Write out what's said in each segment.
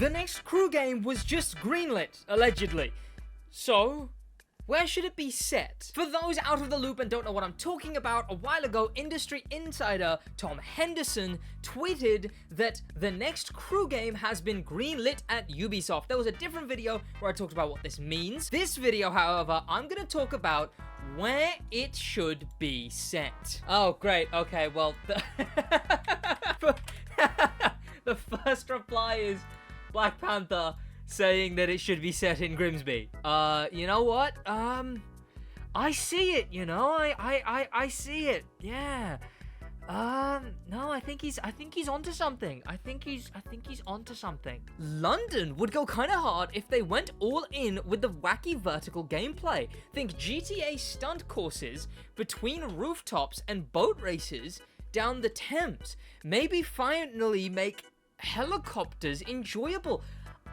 The next crew game was just greenlit, allegedly. So, where should it be set? For those out of the loop and don't know what I'm talking about, a while ago, industry insider Tom Henderson tweeted that the next crew game has been greenlit at Ubisoft. There was a different video where I talked about what this means. This video, however, I'm going to talk about where it should be set. Oh, great. Okay, well, the first reply is Black Panther saying that it should be set in Grimsby. You know what? I see it, you know? I see it. Yeah. No, I think he's onto something. I think he's onto something. London would go kind of hard if they went all in with the wacky vertical gameplay. Think GTA stunt courses between rooftops and boat races down the Thames. Maybe finally make helicopters enjoyable.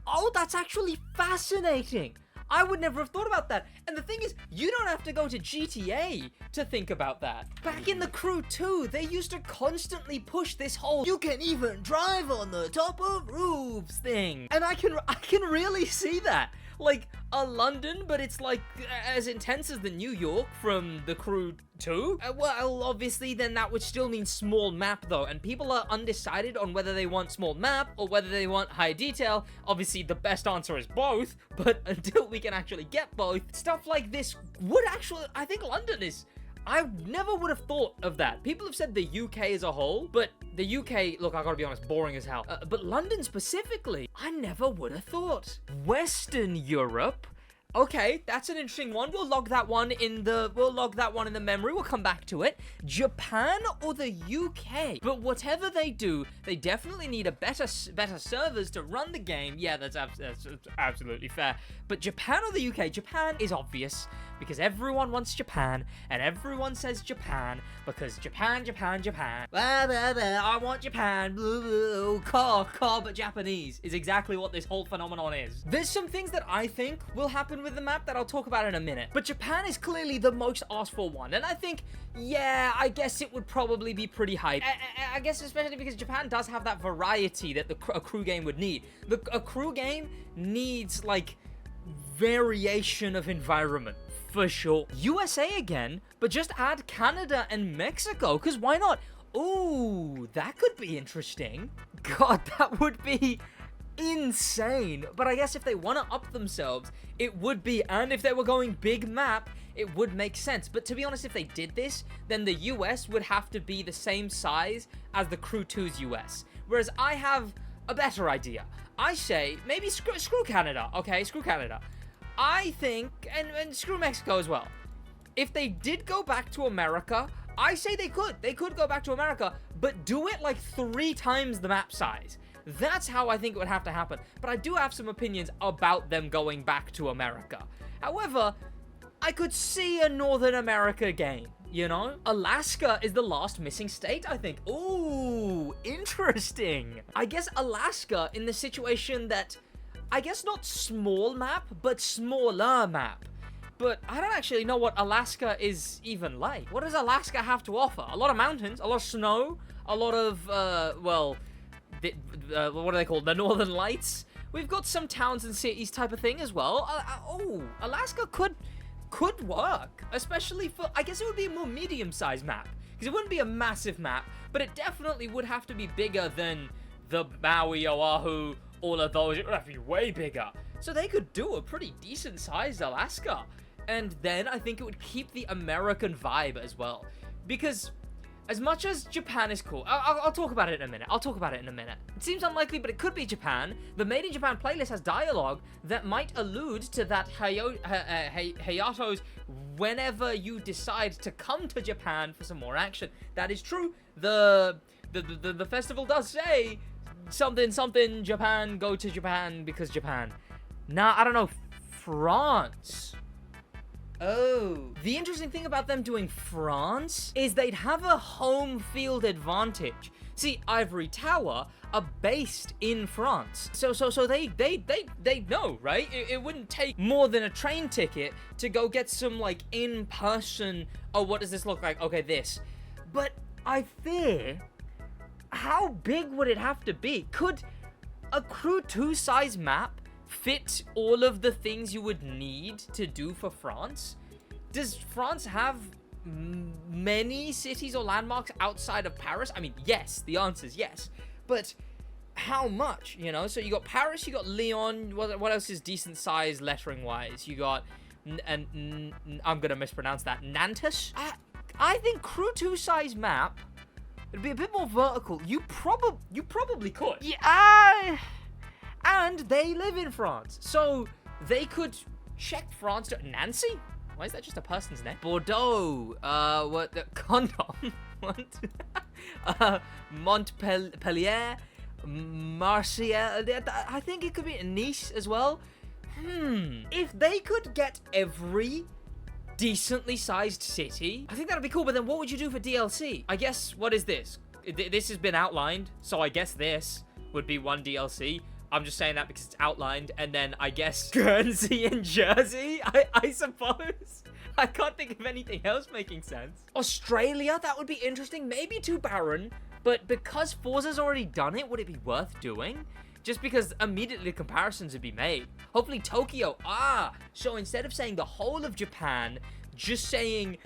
Oh, that's actually fascinating. I would never have thought about that. And the thing is, you don't have to go to GTA to think about that. Back in The Crew 2, they used to constantly push this whole "you can even drive on the top of roofs" thing. And I can really see that. Like a London, but it's like as intense as the New York from The Crew 2. Well, obviously, then that would still mean small map, though, and people are undecided on whether they want small map or whether they want high detail. Obviously, the best answer is both, but until we can actually get both, stuff like this would actually, I think London is, I never would have thought of that. People have said the UK as a whole, but the UK, look, I gotta be honest, boring as hell. But London specifically, I never would have thought. Western Europe. Okay, that's an interesting one. We'll log that one in the memory. We'll come back to it. Japan or the UK? But whatever they do, they definitely need a better servers to run the game. Yeah, that's absolutely fair. But Japan or the UK? Japan is obvious because everyone wants Japan and everyone says Japan because Japan. Blah, blah, blah, I want Japan. Car, but Japanese is exactly what this whole phenomenon is. There's some things that I think will happen with the map that I'll talk about in a minute. But Japan is clearly the most asked for one. And I think, yeah, I guess it would probably be pretty hype. I guess especially because Japan does have that variety that a crew game would need. A crew game needs, like, variation of environment. For sure. USA again, but just add Canada and Mexico, because why not? Ooh, that could be interesting. God, that would be insane. But I guess if they want to up themselves, it would be, and if they were going big map, it would make sense. But to be honest, if they did this, then the US would have to be the same size as the Crew 2's US. Whereas I have a better idea. I say, maybe screw Canada, okay? Screw Canada. I think, and screw Mexico as well. If they did go back to America, I say they could. They could go back to America, but do it like 3 times the map size. That's how I think it would have to happen. But I do have some opinions about them going back to America. However, I could see a Northern America game, you know? Alaska is the last missing state, I think. Ooh, interesting. I guess Alaska in the situation that, I guess not small map, but smaller map. But I don't actually know what Alaska is even like. What does Alaska have to offer? A lot of mountains, a lot of snow, a lot of, what are they called? The Northern Lights. We've got some towns and cities type of thing as well. Alaska could work. Especially for, I guess it would be a more medium-sized map. Because it wouldn't be a massive map, but it definitely would have to be bigger than the Maui, Oahu, all of those. It would have to be way bigger. So they could do a pretty decent sized Alaska. And then I think it would keep the American vibe as well. Because as much as Japan is cool, I'll talk about it in a minute. It seems unlikely, but it could be Japan. The Made in Japan playlist has dialogue that might allude to that hiatus whenever you decide to come to Japan for some more action. That is true. The festival does say something Japan, go to Japan because Japan. Nah, I don't know, France. Oh. The interesting thing about them doing France is they'd have a home field advantage. See, Ivory Tower are based in France. So they know, right? It wouldn't take more than a train ticket to go get some, like, in-person, oh, what does this look like? Okay, this. But I fear, how big would it have to be? Could a Crew 2 size map fit all of the things you would need to do for France? Does France have many cities or landmarks outside of Paris? I mean, yes, the answer is yes. But how much, you know? So you got Paris, you got Lyon. What else is decent size lettering-wise? You got, and I'm going to mispronounce that, Nantes? I think Crew 2 size map, it'd be a bit more vertical. You probably could. Yeah, and they live in France. So they could check France to Nancy? Why is that just a person's name? Bordeaux. What? Condom. What? Montpellier. Marseille. I think it could be Nice as well. If they could get every decently sized city, I think that'd be cool. But then what would you do for DLC? I guess, what is this? This has been outlined. So I guess this would be one DLC. I'm just saying that because it's outlined. And then I guess Guernsey and Jersey, I suppose. I can't think of anything else making sense. Australia, that would be interesting. Maybe too barren. But because Forza's already done it, would it be worth doing? Just because immediately comparisons would be made. Hopefully Tokoyo. So instead of saying the whole of Japan, just saying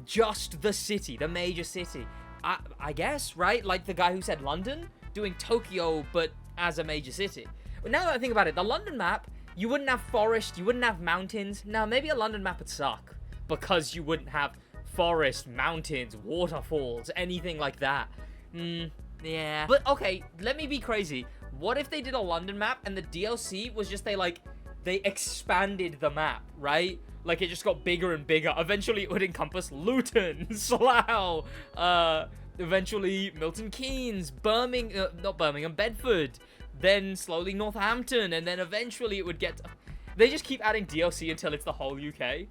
just the city, the major city. I guess, right? Like the guy who said London, doing Tokoyo, but as a major city. But now that I think about it, the London map, you wouldn't have forest, you wouldn't have mountains. Now, maybe a London map would suck because you wouldn't have forest, mountains, waterfalls, anything like that. Yeah. But okay, let me be crazy. What if they did a London map and the DLC was just they expanded the map, right? Like it just got bigger and bigger. Eventually it would encompass Luton, Slough, eventually Milton Keynes, not Birmingham, Bedford, then slowly Northampton, and then eventually it would get to... They just keep adding DLC until it's the whole UK.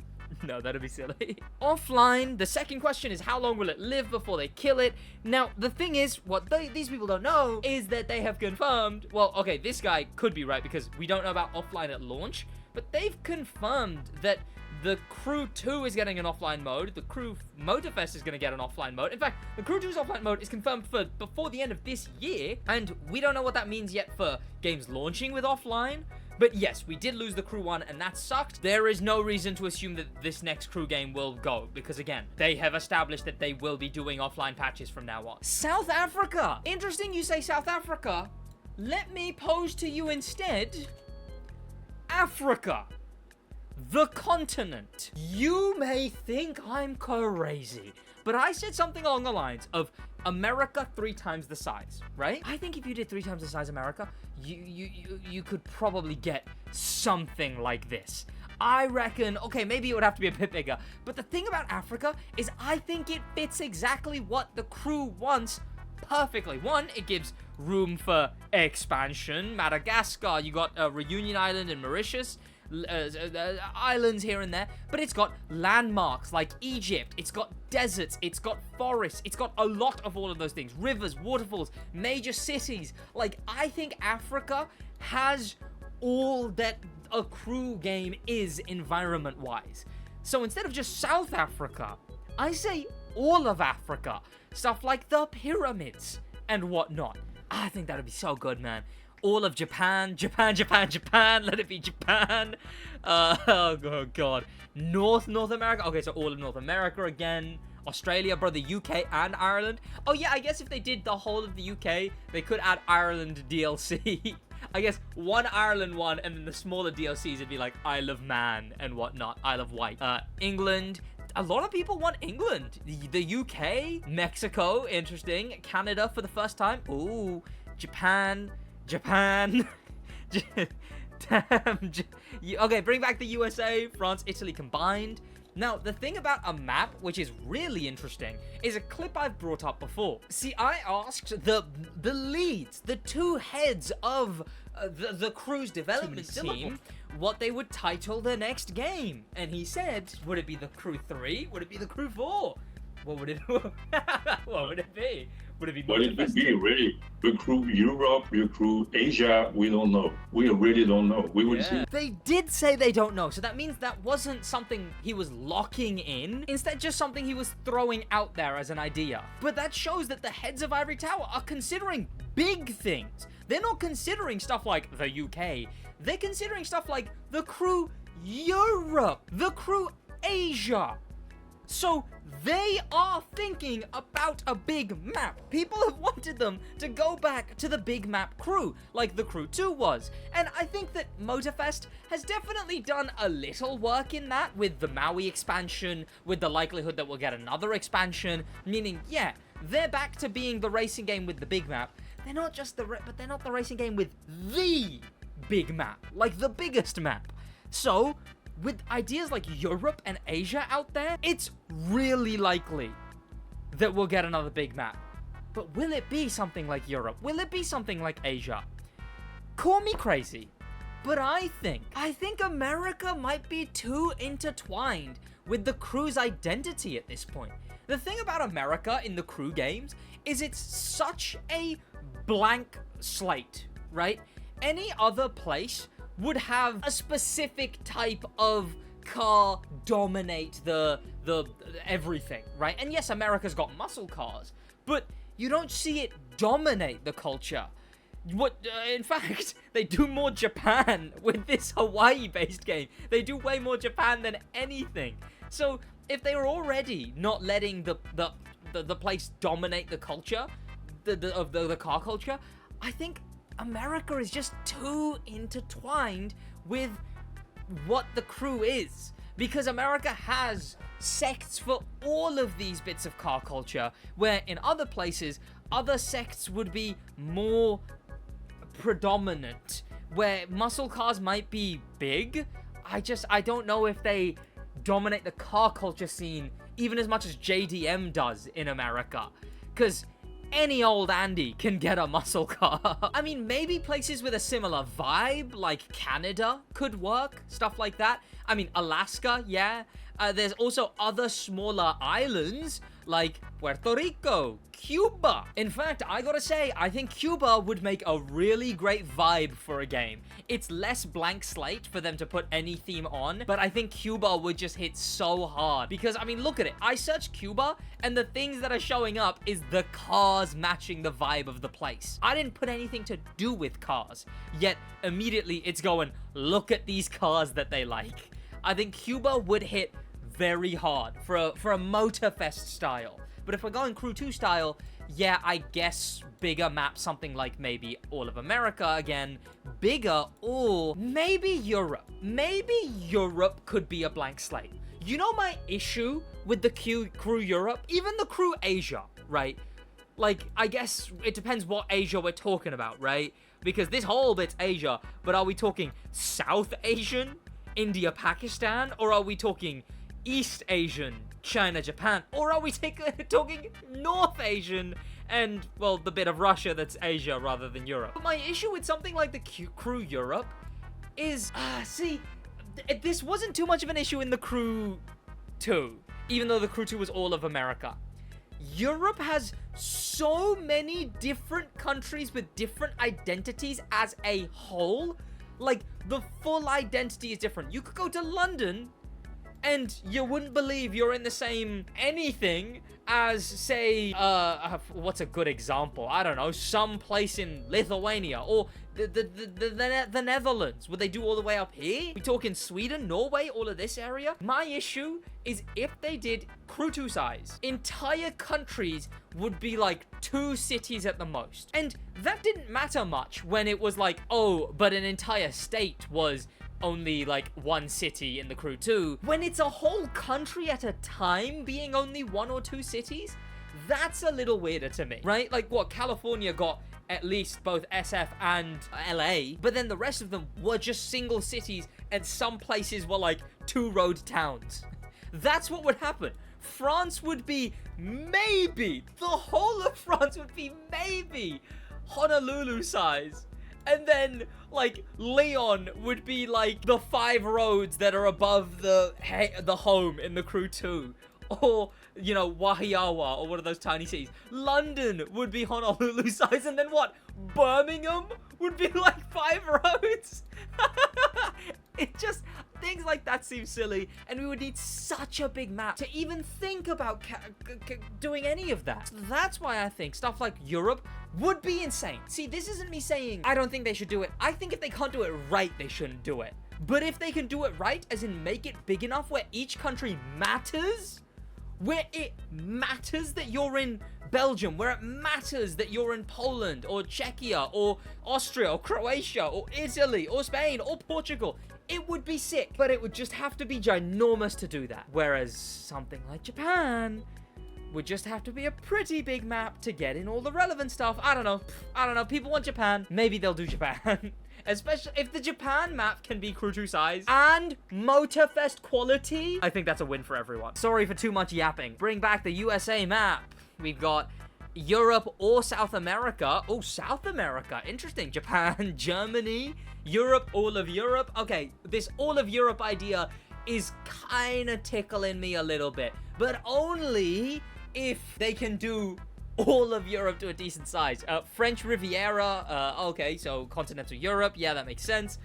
No, that'd be silly. Offline, the second question is how long will it live before they kill it? Now, the thing is, what these people don't know is that they have confirmed... Well, okay, this guy could be right because we don't know about offline at launch, but they've confirmed that the Crew 2 is getting an offline mode. The Crew Motorfest is going to get an offline mode. In fact, the Crew 2's offline mode is confirmed for before the end of this year, and we don't know what that means yet for games launching with offline. But yes, we did lose the Crew 1, and that sucked. There is no reason to assume that this next Crew game will go, because again, they have established that they will be doing offline patches from now on. South Africa! Interesting you say South Africa. Let me pose to you instead, Africa. The continent. You may think I'm crazy, but I said something along the lines of America 3 times the size, right? I think if you did 3 times the size of America, you could probably get something like this. I reckon, okay, maybe it would have to be a bit bigger, but the thing about Africa is I think it fits exactly what the Crew wants perfectly. One, it gives room for expansion. Madagascar, you got Reunion Island and Mauritius, islands here and there, but it's got landmarks like Egypt, it's got deserts, it's got forests, it's got a lot of all of those things, rivers, waterfalls, major cities. Like, I think Africa has all that a Crew game is environment-wise. So instead of just South Africa, I say all of Africa. Stuff like the pyramids and whatnot. I think that would be so good, man. All of Japan, let it be Japan. Oh god. North America. Okay, so all of North America again. Australia, bro, the UK and Ireland. Oh yeah, I guess if they did the whole of the UK, they could add Ireland DLC. I guess one Ireland one, and then the smaller DLCs would be like Isle of Man and whatnot, Isle of Wight. England. A lot of people want England. The UK, Mexico, interesting. Canada for the first time. Ooh, Japan. Damn. Okay, bring back the USA, France, Italy combined. Now, the thing about a map, which is really interesting, is a clip I've brought up before. See, I asked the leads, the 2 heads of the Crew's development team, what they would title their next game. And he said, would it be the Crew 3? Would it be the Crew 4? What would it be? Would it be But it could Motorfest? be really recruit Europe, recruit Asia. We don't know. We really don't know. We will see. They did say they don't know, so that means that wasn't something he was locking in. Instead, just something he was throwing out there as an idea. But that shows that the heads of Ivory Tower are considering big things. They're not considering stuff like the UK. They're considering stuff like the crew Europe, the crew Asia. So they are thinking about a big map. People have wanted them to go back to the big map crew, like the crew 2 was. And I think that Motorfest has definitely done a little work in that with the Maui expansion, with the likelihood that we'll get another expansion, meaning, yeah, they're back to being the racing game with the big map. They're not just but they're not the racing game with the big map, like the biggest map. So, with ideas like Europe and Asia out there, it's really likely that we'll get another big map. But will it be something like Europe? Will it be something like Asia? Call me crazy, but I think America might be too intertwined with the crew's identity at this point. The thing about America in the crew games is it's such a blank slate, right? Any other place would have a specific type of car dominate the everything, right? And yes, America's got muscle cars, but you don't see it dominate the culture. In fact, they do more Japan with this Hawaii-based game. They do way more Japan than anything. So if they were already not letting the place dominate the culture, the car culture, I think America is just too intertwined with what the crew is. Because America has sects for all of these bits of car culture, where in other places, other sects would be more predominant, where muscle cars might be big. I don't know if they dominate the car culture scene even as much as JDM does in America. Because any old Andy can get a muscle car. I mean, maybe places with a similar vibe, like Canada, could work. Stuff like that. I mean, Alaska, yeah. There's also other smaller islands, like Puerto Rico, Cuba. In fact, I gotta say, I think Cuba would make a really great vibe for a game. It's less blank slate for them to put any theme on, but I think Cuba would just hit so hard. Because, I mean, look at it. I searched Cuba, and the things that are showing up is the cars matching the vibe of the place. I didn't put anything to do with cars, yet immediately it's going, look at these cars that they like. I think Cuba would hit very hard for a Motorfest style. But if we're going Crew 2 style, yeah, I guess bigger map, something like maybe all of America again, bigger, or maybe Europe. Maybe Europe could be a blank slate. You know my issue with the Crew Europe? Even the Crew Asia, right? Like, I guess it depends what Asia we're talking about, right? Because this whole bit's Asia, but are we talking South Asian, India, Pakistan, or are we talking East Asian, China, Japan, or are we talking North Asian and, well, the bit of Russia that's Asia rather than Europe? But my issue with something like the Crew Europe is, this wasn't too much of an issue in the Crew 2, even though the Crew 2 was all of America. Europe has so many different countries with different identities as a whole. Like, the full identity is different. You could go to London and you wouldn't believe you're in the same anything as, say, what's a good example? I don't know, some place in Lithuania, or the Netherlands. Would they do all the way up here? We talking Sweden, Norway, all of this area? My issue is if they did Crew 2 size, entire countries would be like 2 cities at the most. And that didn't matter much when it was like, oh, but an entire state was only like 1 city in the Crew 2. When it's a whole country at a time being only 1 or 2 cities, that's a little weirder to me, right? Like, what, California got at least both SF and LA, but then the rest of them were just single cities, and some places were like 2 road towns. That's what would happen. France would be maybe, the whole of France would be maybe Honolulu size. And then, like, Leon would be like the 5 roads that are above the home in the Crew 2. or, you know, Wahiawa, or one of those tiny cities. London would be Honolulu size, and then what? Birmingham would be like 5 roads. It just, things like that seem silly, and we would need such a big map to even think about doing any of that. So that's why I think stuff like Europe would be insane. See, this isn't me saying I don't think they should do it. I think if they can't do it right, they shouldn't do it. But if they can do it right, as in make it big enough where each country matters, where it matters that you're in Belgium, where it matters that you're in Poland, or Czechia, or Austria, or Croatia, or Italy, or Spain, or Portugal, it would be sick. But it would just have to be ginormous to do that. Whereas something like Japan would just have to be a pretty big map to get in all the relevant stuff. I don't know. People want Japan. Maybe they'll do Japan. Especially if the Japan map can be Crew 2 size and Motorfest quality, I think that's a win for everyone. Sorry for too much yapping. Bring back the USA map. We've got Europe or South America. Oh, South America. Interesting. Japan, Germany, Europe, all of Europe. Okay, this all of Europe idea is kind of tickling me a little bit, but only if they can do all of Europe to a decent size. French Riviera, okay, so continental Europe, yeah, that makes sense.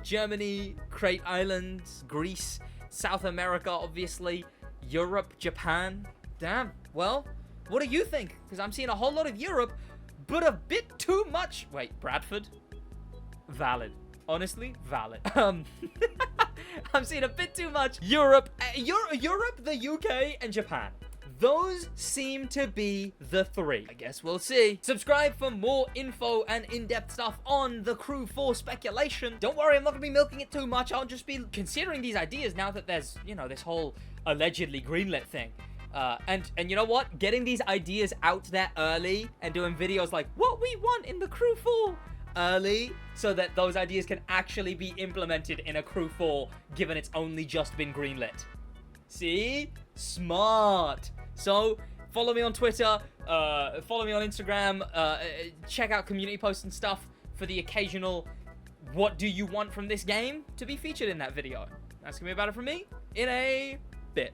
Germany, Crete Islands, Greece, South America, obviously, Europe, Japan. Damn, well, what do you think? Because I'm seeing a whole lot of Europe, but a bit too much. Wait, Bradford? Valid. Honestly, valid. I'm seeing a bit too much Europe, Europe, the UK, and Japan. Those seem to be the 3. I guess we'll see. Subscribe for more info and in-depth stuff on the Crew 4 speculation. Don't worry, I'm not going to be milking it too much. I'll just be considering these ideas now that there's, you know, this whole allegedly greenlit thing. And you know what? Getting these ideas out there early and doing videos like what we want in the Crew 4 early, so that those ideas can actually be implemented in a Crew 4, given it's only just been greenlit. See? Smart. So, follow me on Twitter, follow me on Instagram, check out community posts and stuff for the occasional what do you want from this game to be featured in that video. That's gonna be about it from me in a bit.